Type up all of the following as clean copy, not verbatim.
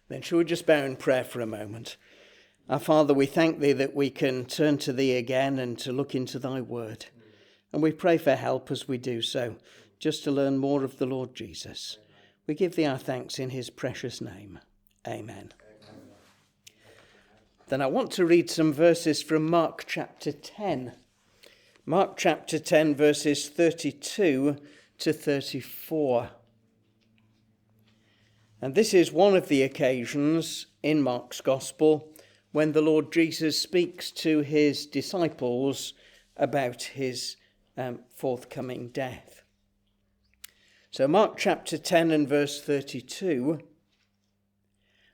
Then shall we just bow in prayer for a moment? Our Father, we thank thee that we can turn to thee again and to look into thy word. And we pray for help as we do so, just to learn more of the Lord Jesus. We give thee our thanks in his precious name. Amen. Then I want to read some verses from Mark chapter 10. Mark chapter 10, verses 32 to 34. And this is one of the occasions in Mark's Gospel when the Lord Jesus speaks to his disciples about his forthcoming death. So Mark chapter 10 and verse 32.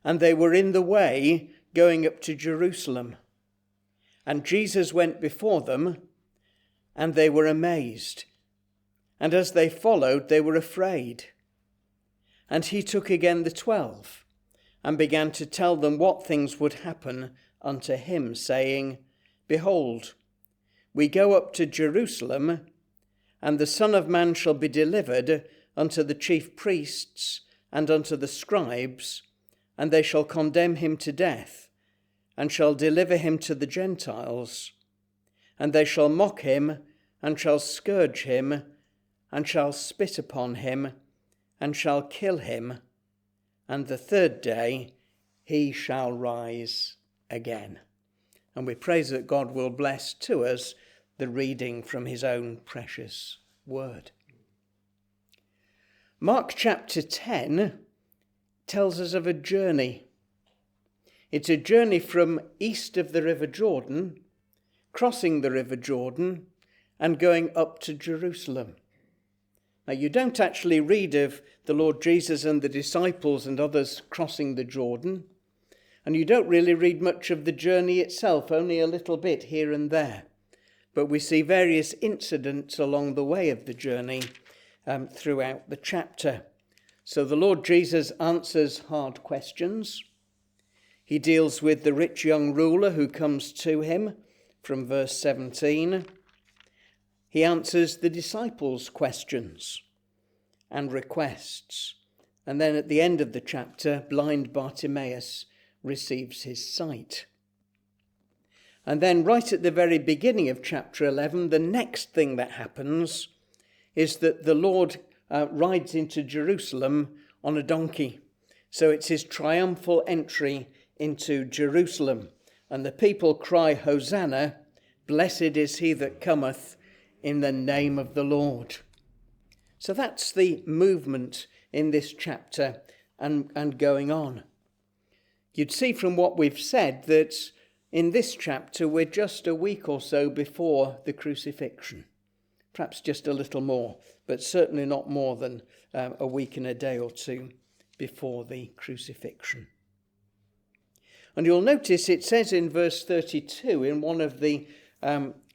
And they were in the way going up to Jerusalem. And Jesus went before them, and they were amazed. And as they followed, they were afraid. And he took again the 12, and began to tell them what things would happen unto him, saying, Behold, we go up to Jerusalem, and the Son of Man shall be delivered unto the chief priests and unto the scribes, and they shall condemn him to death, and shall deliver him to the Gentiles. And they shall mock him, and shall scourge him, and shall spit upon him, and shall kill him, and the third day he shall rise again. And we praise that God will bless to us the reading from his own precious word. Mark chapter 10 tells us of a journey. It's a journey from east of the River Jordan, crossing the River Jordan, and going up to Jerusalem. Now, you don't actually read of the Lord Jesus and the disciples and others crossing the Jordan, and you don't really read much of the journey itself, only a little bit here and there. But we see various incidents along the way of the journey throughout the chapter. So the Lord Jesus answers hard questions. He deals with the rich young ruler who comes to him from verse 17. He answers the disciples' questions and requests. And then at the end of the chapter, blind Bartimaeus receives his sight. And then right at the very beginning of chapter 11, the next thing that happens is that the Lord rides into Jerusalem on a donkey. So it's his triumphal entry into Jerusalem. And the people cry, Hosanna, blessed is he that cometh in the name of the Lord. So that's the movement in this chapter and going on. You'd see from what we've said that in this chapter we're just a week or so before the crucifixion. Perhaps just a little more, but certainly not more than a week and a day or two before the crucifixion. And you'll notice it says in verse 32, in one of the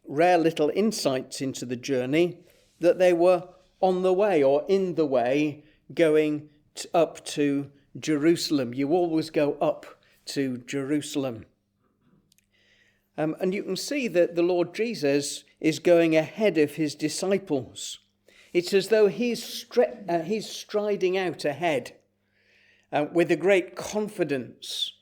rare little insights into the journey, that they were on the way or in the way going up to Jerusalem. You always go up to Jerusalem. And you can see that the Lord Jesus is going ahead of his disciples. It's as though he's striding out ahead with a great confidence.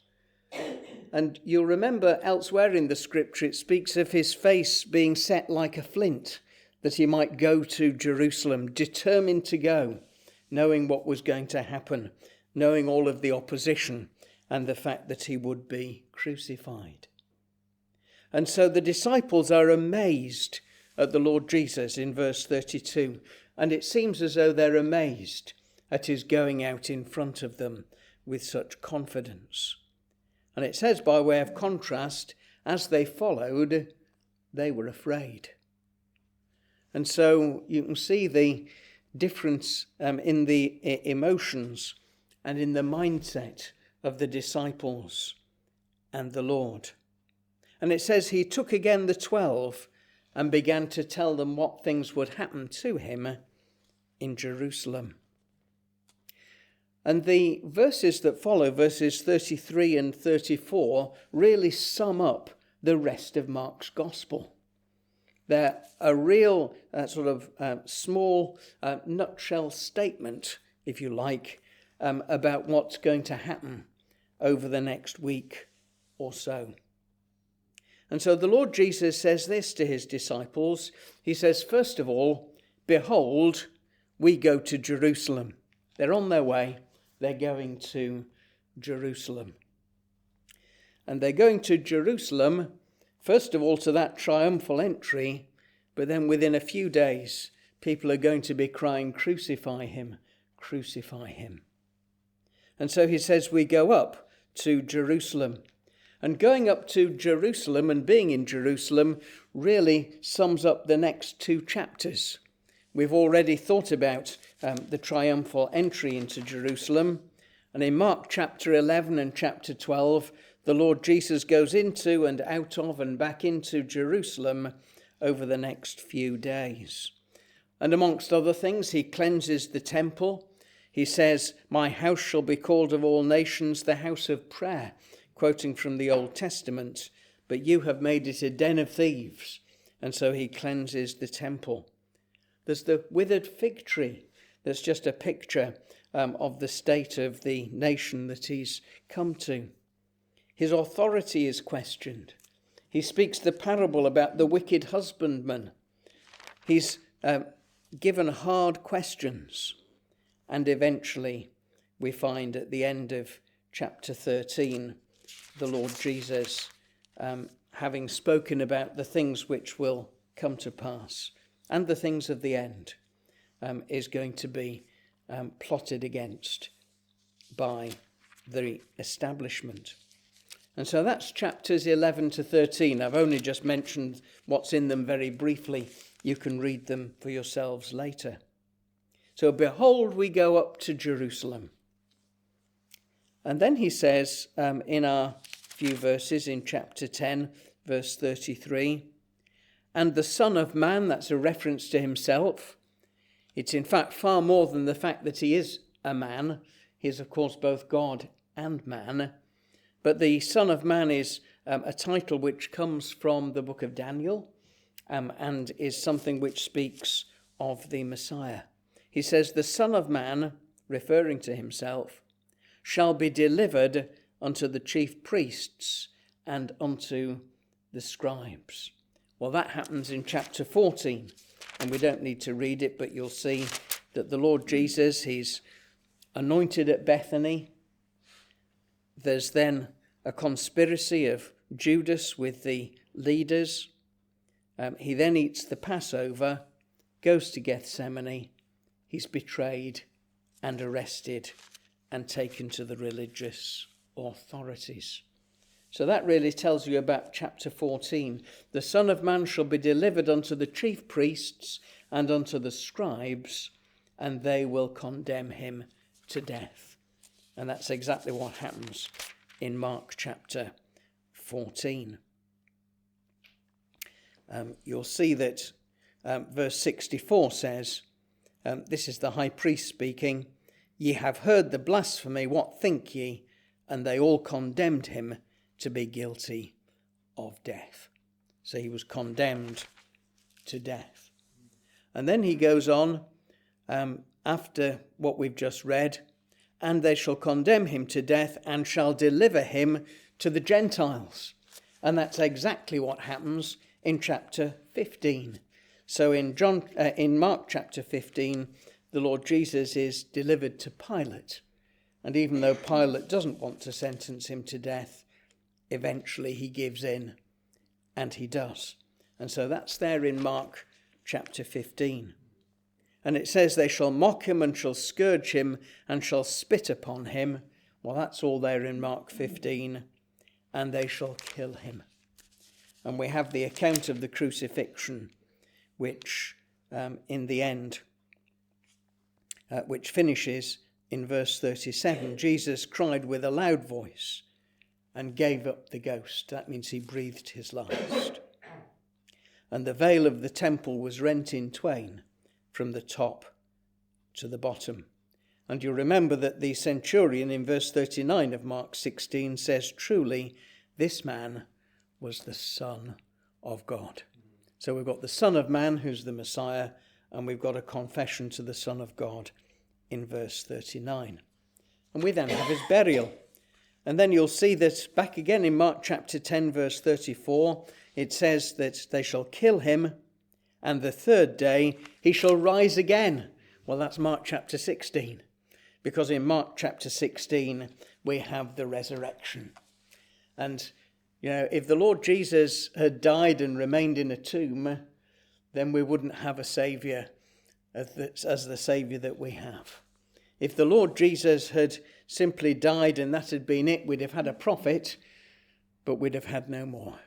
And you'll remember elsewhere in the scripture, it speaks of his face being set like a flint, that he might go to Jerusalem, determined to go, knowing what was going to happen, knowing all of the opposition and the fact that he would be crucified. And so the disciples are amazed at the Lord Jesus in verse 32. And it seems as though they're amazed at his going out in front of them with such confidence. And it says, by way of contrast, as they followed, they were afraid. And so you can see the difference in the emotions and in the mindset of the disciples and the Lord. And it says he took again the 12 and began to tell them what things would happen to him in Jerusalem. And the verses that follow, verses 33 and 34, really sum up the rest of Mark's gospel. They're a real small nutshell statement, if you like, about what's going to happen over the next week or so. And so the Lord Jesus says this to his disciples. He says, first of all, behold, we go to Jerusalem. They're on their way. They're going to Jerusalem. And they're going to Jerusalem, first of all, to that triumphal entry, but then within a few days, people are going to be crying, crucify him, crucify him. And so he says we go up to Jerusalem. And going up to Jerusalem and being in Jerusalem really sums up the next two chapters. We've already thought about the triumphal entry into Jerusalem. And in Mark chapter 11 and chapter 12, the Lord Jesus goes into and out of and back into Jerusalem over the next few days. And amongst other things, he cleanses the temple. He says, my house shall be called of all nations the house of prayer, quoting from the Old Testament, but you have made it a den of thieves. And so he cleanses the temple. There's the withered fig tree. That's just a picture of the state of the nation that he's come to. His authority is questioned. He speaks the parable about the wicked husbandman. He's given hard questions. And eventually we find at the end of chapter 13, the Lord Jesus, having spoken about the things which will come to pass and the things of the end, is going to be plotted against by the establishment. And so that's chapters 11 to 13. I've only just mentioned what's in them very briefly. You can read them for yourselves later. So behold, we go up to Jerusalem. And then he says in our few verses in chapter 10, verse 33, and the Son of Man, that's a reference to himself. It's in fact far more than the fact that he is a man. He is, of course, both God and man. But the Son of Man is a title which comes from the book of Daniel and is something which speaks of the Messiah. He says, the Son of Man, referring to himself, shall be delivered unto the chief priests and unto the scribes. Well, that happens in chapter 14, and we don't need to read it, but you'll see that the Lord Jesus, he's anointed at Bethany. There's then a conspiracy of Judas with the leaders. He then eats the Passover, goes to Gethsemane. He's betrayed and arrested and taken to the religious authorities. So that really tells you about chapter 14. The Son of Man shall be delivered unto the chief priests and unto the scribes, and they will condemn him to death. And that's exactly what happens in Mark chapter 14. You'll see that verse 64 says, this is the high priest speaking, ye have heard the blasphemy, what think ye? And they all condemned him to be guilty of death. So he was condemned to death. And then he goes on, after what we've just read, and they shall condemn him to death and shall deliver him to the Gentiles. And that's exactly what happens in chapter 15. So in Mark chapter 15, the Lord Jesus is delivered to Pilate. And even though Pilate doesn't want to sentence him to death, eventually he gives in, and he does. And so that's there in Mark chapter 15. And it says they shall mock him and shall scourge him and shall spit upon him. Well, that's all there in Mark 15. And they shall kill him. And we have the account of the crucifixion, which in the end, which finishes in verse 37. Jesus cried with a loud voice and gave up the ghost. That means he breathed his last. And the veil of the temple was rent in twain from the top to the bottom. And you remember that the centurion in verse 39 of Mark 16 says, truly, this man was the Son of God. So we've got the Son of Man, who's the Messiah, and we've got a confession to the Son of God in verse 39. And we then have his burial. And then you'll see that back again in Mark chapter 10, verse 34, it says that they shall kill him, and the third day he shall rise again. Well, that's Mark chapter 16, because in Mark chapter 16 we have the resurrection. And, if the Lord Jesus had died and remained in a tomb, then we wouldn't have a Saviour as the Saviour that we have. If the Lord Jesus had simply died and that had been it, we'd have had a prophet, but we'd have had no more.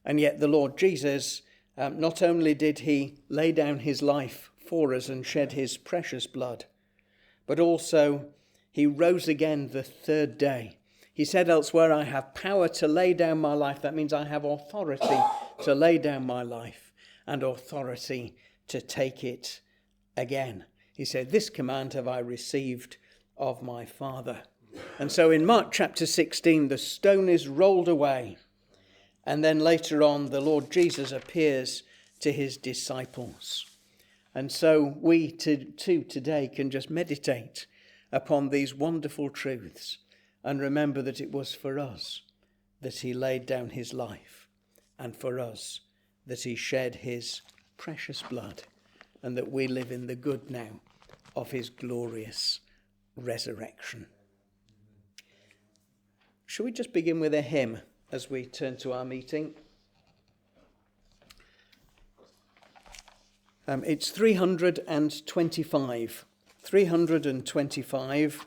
And yet the Lord Jesus, not only did he lay down his life for us and shed his precious blood, but also he rose again the third day. He said elsewhere, I have power to lay down my life. That means I have authority to lay down my life and authority to take it again. He said, this command have I received of my Father. And so in Mark chapter 16, the stone is rolled away. And then later on, the Lord Jesus appears to his disciples. And so we too today can just meditate upon these wonderful truths and remember that it was for us that he laid down his life, and for us that he shed his precious blood, and that we live in the good now of his glorious resurrection. Shall we just begin with a hymn as we turn to our meeting? It's 325. 325.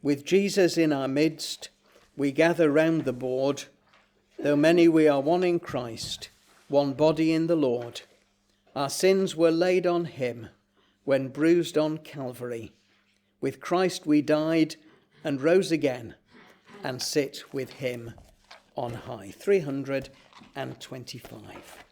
With Jesus in our midst, we gather round the board. Though many, we are one in Christ, one body in the Lord. Our sins were laid on him when bruised on Calvary. With Christ we died and rose again and sit with him on high. 325.